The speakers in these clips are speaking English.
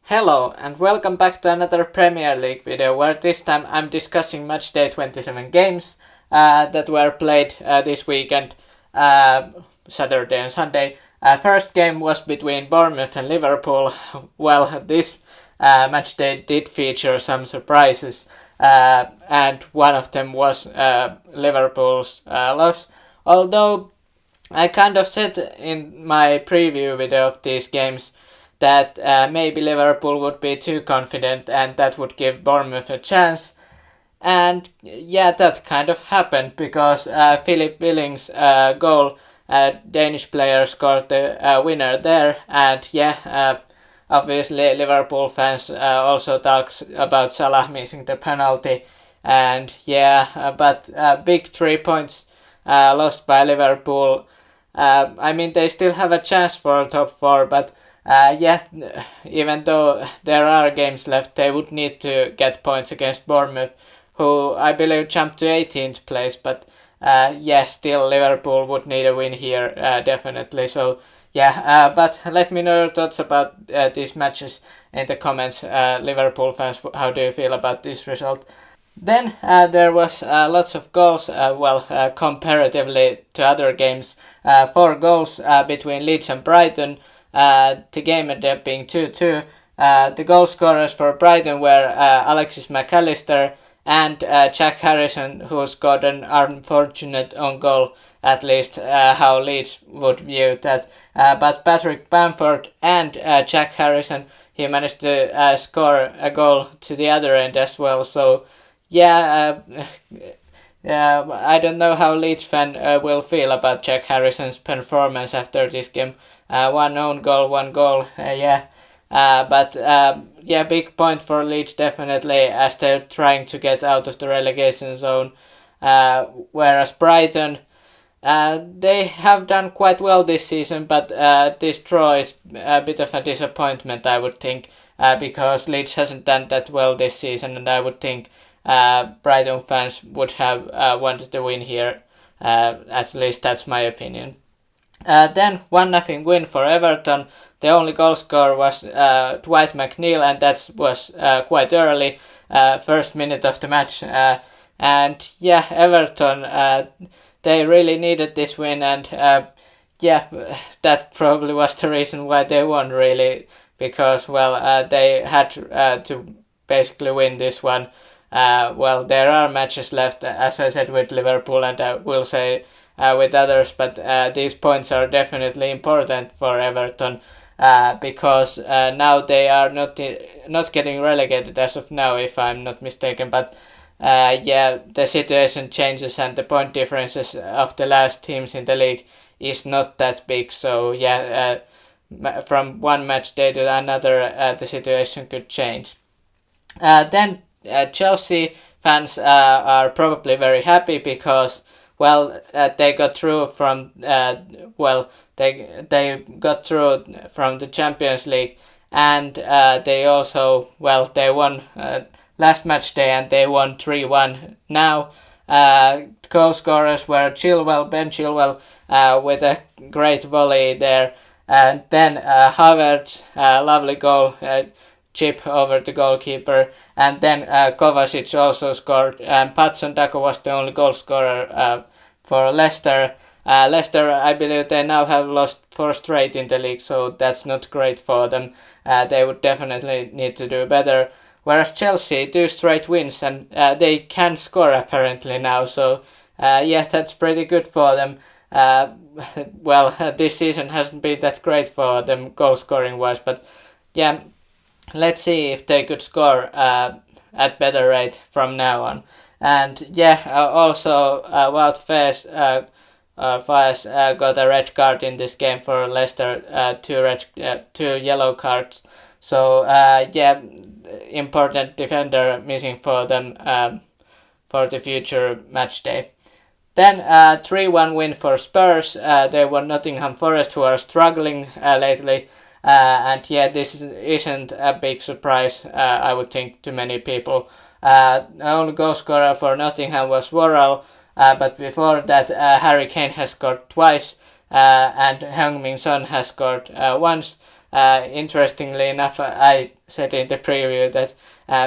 Hello and welcome back to another Premier League video where this time I'm discussing Matchday 27 games that were played this weekend, Saturday and Sunday. First game was between Bournemouth and Liverpool. Well, this Matchday did feature some surprises and one of them was Liverpool's loss. Although I kind of said in my preview video of these games that maybe Liverpool would be too confident and that would give Bournemouth a chance. And yeah, that kind of happened because Philip Billings' goal, Danish player scored the winner there. And obviously Liverpool fans also talk about Salah missing the penalty. And but big 3 points lost by Liverpool. I mean, they still have a chance for top four, but even though there are games left, they would need to get points against Bournemouth, who I believe jumped to 18th place. But still Liverpool would need a win here, definitely. So but let me know your thoughts about these matches in the comments. Liverpool fans, how do you feel about this result? Then there was lots of goals, comparatively to other games. 4 goals between Leeds and Brighton. The game ended up being 2-2. The goal scorers for Brighton were Alexis McAllister and Jack Harrison, who scored an unfortunate own goal, at least how Leeds would view that. But Patrick Bamford and Jack Harrison, he managed to score a goal to the other end as well. So I don't know how Leeds fan will feel about Jack Harrison's performance after this game. One own goal, one goal, big point for Leeds definitely, as they're trying to get out of the relegation zone. Whereas Brighton, they have done quite well this season, but this draw is a bit of a disappointment, I would think, because Leeds hasn't done that well this season, and I would think Brighton fans would have wanted to win here. At least that's my opinion. Then 1-0 win for Everton. The only goal scorer was Dwight McNeil, and that was quite early, first minute of the match. Everton, they really needed this win, and that probably was the reason why they won, really, because they had to basically win this one. There are matches left, as I said, with Liverpool, and I will say with others, but these points are definitely important for Everton because now they are not getting relegated as of now, if I'm not mistaken. But the situation changes and the point differences of the last teams in the league is not that big. So from one match day to another, the situation could change. Then Chelsea fans are probably very happy because they got through from they got through from the Champions League, and they also they won last match day and they won 3-1. Now goal scorers were Ben Chilwell with a great volley there, and then Havertz, lovely goal, chip over the goalkeeper, and then Kovacic also scored, and Patson Dako was the only goal scorer for Leicester. Leicester, I believe they now have lost 4 straight in the league, so that's not great for them. They would definitely need to do better. Whereas Chelsea, 2 straight wins, and they can score apparently now, so that's pretty good for them. This season hasn't been that great for them goal scoring wise, but let's see if they could score at better rate from now on. And also Wout Faes got a red card in this game for Leicester, 2 yellow cards. So important defender missing for them for the future match day. Then 3-1 win for Spurs. They were Nottingham Forest, who are struggling lately. This isn't a big surprise, I would think, to many people. The only goal scorer for Nottingham was Worrell, but before that Harry Kane has scored twice, and Heung-min Son has scored once. Interestingly enough, I said in the preview that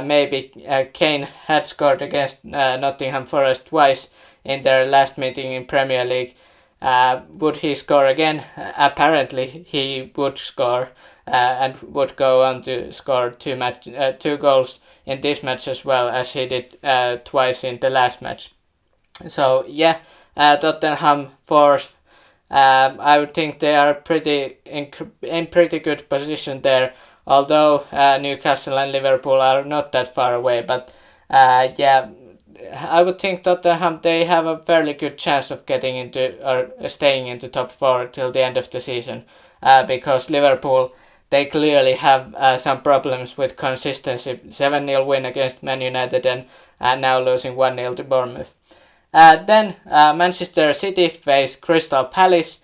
maybe Kane had scored against Nottingham Forest twice in their last meeting in Premier League. Would he score again? Apparently he would score and would go on to score two goals in this match as well as he did twice in the last match. So yeah, Tottenham fourth. I would think they are pretty in pretty good position there. Although Newcastle and Liverpool are not that far away, but yeah, I would think Tottenham they have a fairly good chance of getting into or staying into top four till the end of the season, because Liverpool they clearly have some problems with consistency. 7-0 win against Man United and now losing 1-0 to Bournemouth. Then Manchester City face Crystal Palace.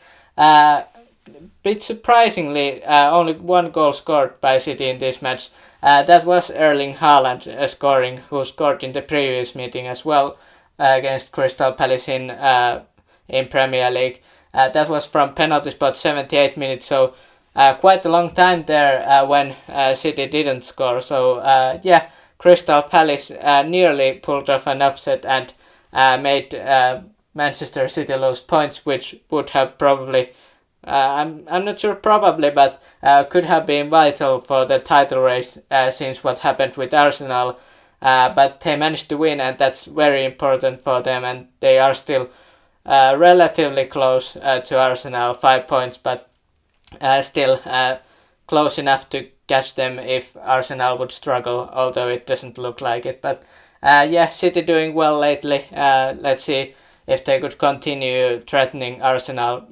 Bit surprisingly, only one goal scored by City in this match. That was Erling Haaland scoring, who scored in the previous meeting as well against Crystal Palace in Premier League. That was from penalty spot 78 minutes, so quite a long time there when City didn't score. So yeah, Crystal Palace nearly pulled off an upset and made Manchester City lose points, which would have probably, I'm not sure probably, but could have been vital for the title race since what happened with Arsenal. But they managed to win, and that's very important for them, and they are still relatively close to Arsenal, 5 points, but still close enough to catch them if Arsenal would struggle, although it doesn't look like it. But yeah, City doing well lately. Let's see if they could continue threatening Arsenal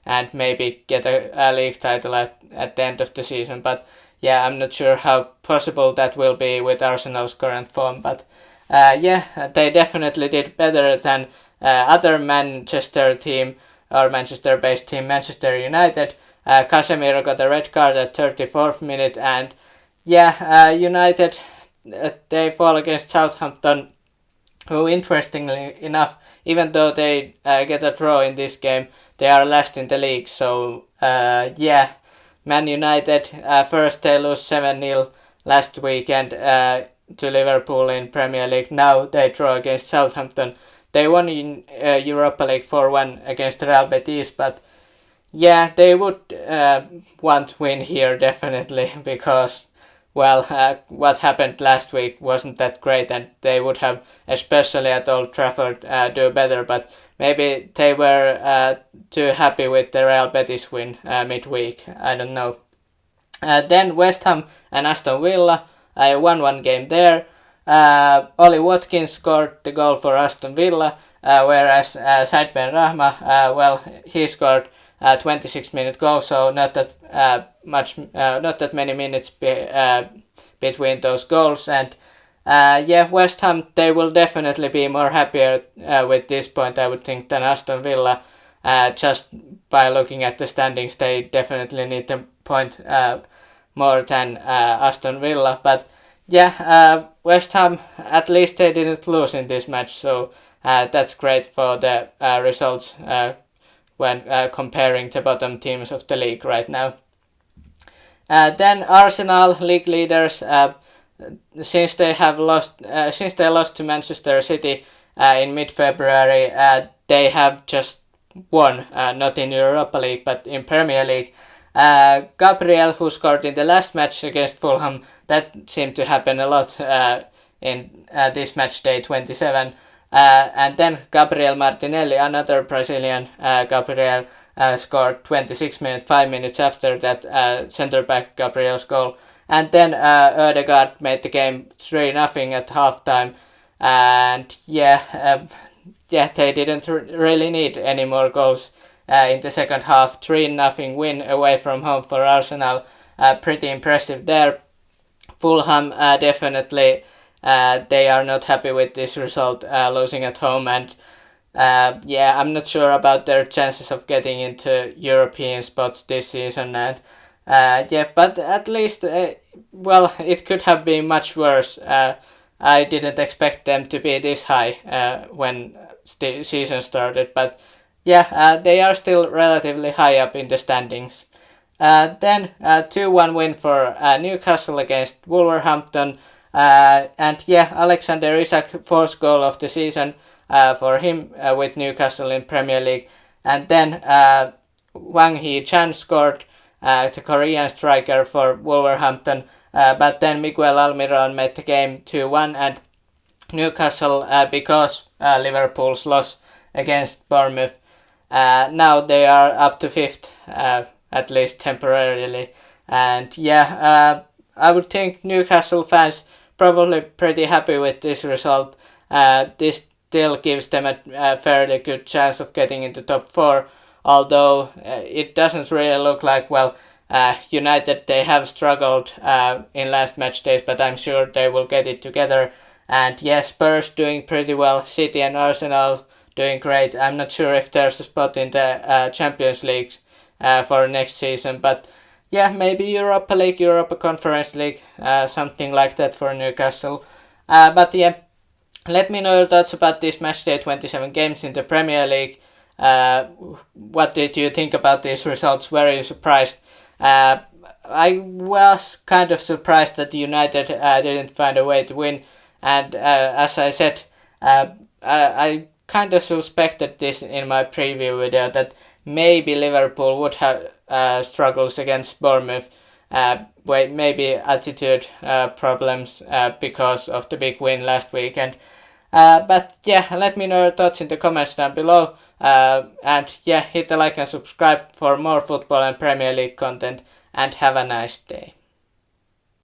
and maybe get a league title at the end of the season. But yeah, I'm not sure how possible that will be with Arsenal's current form. But yeah, they definitely did better than other Manchester team or Manchester-based team, Manchester United. Casemiro got a red card at 34th minute, and yeah, United they fall against Southampton, who interestingly enough, even though they get a draw in this game, they are last in the league. So yeah, Man United first they lose 7-0 last weekend to Liverpool in Premier League. Now they draw against Southampton. They won in Europa League 4-1 against Real Betis, but yeah, they would want to win here definitely, because well, what happened last week wasn't that great, and they would have, especially at Old Trafford, do better. But maybe they were too happy with the Real Betis win midweek. I don't know. Then West Ham and Aston Villa, 1-1 game there. Oli Watkins scored the goal for Aston Villa, whereas Said Ben Rahma, well, he scored 26-minute goal, so not that many minutes between those goals. And yeah, West Ham they will definitely be more happier with this point, I would think, than Aston Villa. Just by looking at the standings, they definitely need a point more than Aston Villa. But yeah, West Ham at least they didn't lose in this match, so that's great for the results when comparing the bottom teams of the league right now. Then Arsenal, league leaders, since they lost to Manchester City in mid-February, they have just won, not in Europa League but in Premier League. Gabriel, who scored in the last match against Fulham, that seemed to happen a lot in this match day 27. And then Gabriel Martinelli, another Brazilian, Gabriel scored 26 minutes, 5 minutes after that centre-back Gabriel's goal. And then Ødegaard made the game 3-0 at halftime. And yeah, they didn't really need any more goals in the second half. 3-0 win away from home for Arsenal. Pretty impressive there. Fulham definitely... they are not happy with this result, losing at home, and yeah, I'm not sure about their chances of getting into European spots this season. And yeah, but at least, well, it could have been much worse. I didn't expect them to be this high when the season started, but yeah, they are still relatively high up in the standings. Then 2-1 win for Newcastle against Wolverhampton. And yeah, Alexander Isak, fourth goal of the season for him with Newcastle in Premier League. And then Wang Hee-chan scored, the Korean striker for Wolverhampton. But then Miguel Almiron made the game 2-1, and Newcastle, because Liverpool's loss against Bournemouth, now they are up to fifth, at least temporarily. And yeah, I would think Newcastle fans probably pretty happy with this result. This still gives them a fairly good chance of getting into top 4, although it doesn't really look like, well, United, they have struggled in last match days, but I'm sure they will get it together. And yes, Spurs doing pretty well, City and Arsenal doing great. I'm not sure if there's a spot in the Champions League for next season, but yeah, maybe Europa League, Europa Conference League, something like that for Newcastle. But yeah, let me know your thoughts about this Matchday 27 games in the Premier League. What did you think about these results? Were you surprised? I was kind of surprised that United didn't find a way to win, and as I said, I kind of suspected this in my preview video that maybe Liverpool would have struggles against Bournemouth, maybe attitude problems because of the big win last weekend. But yeah, let me know your thoughts in the comments down below. And yeah, hit the like and subscribe for more football and Premier League content, and have a nice day.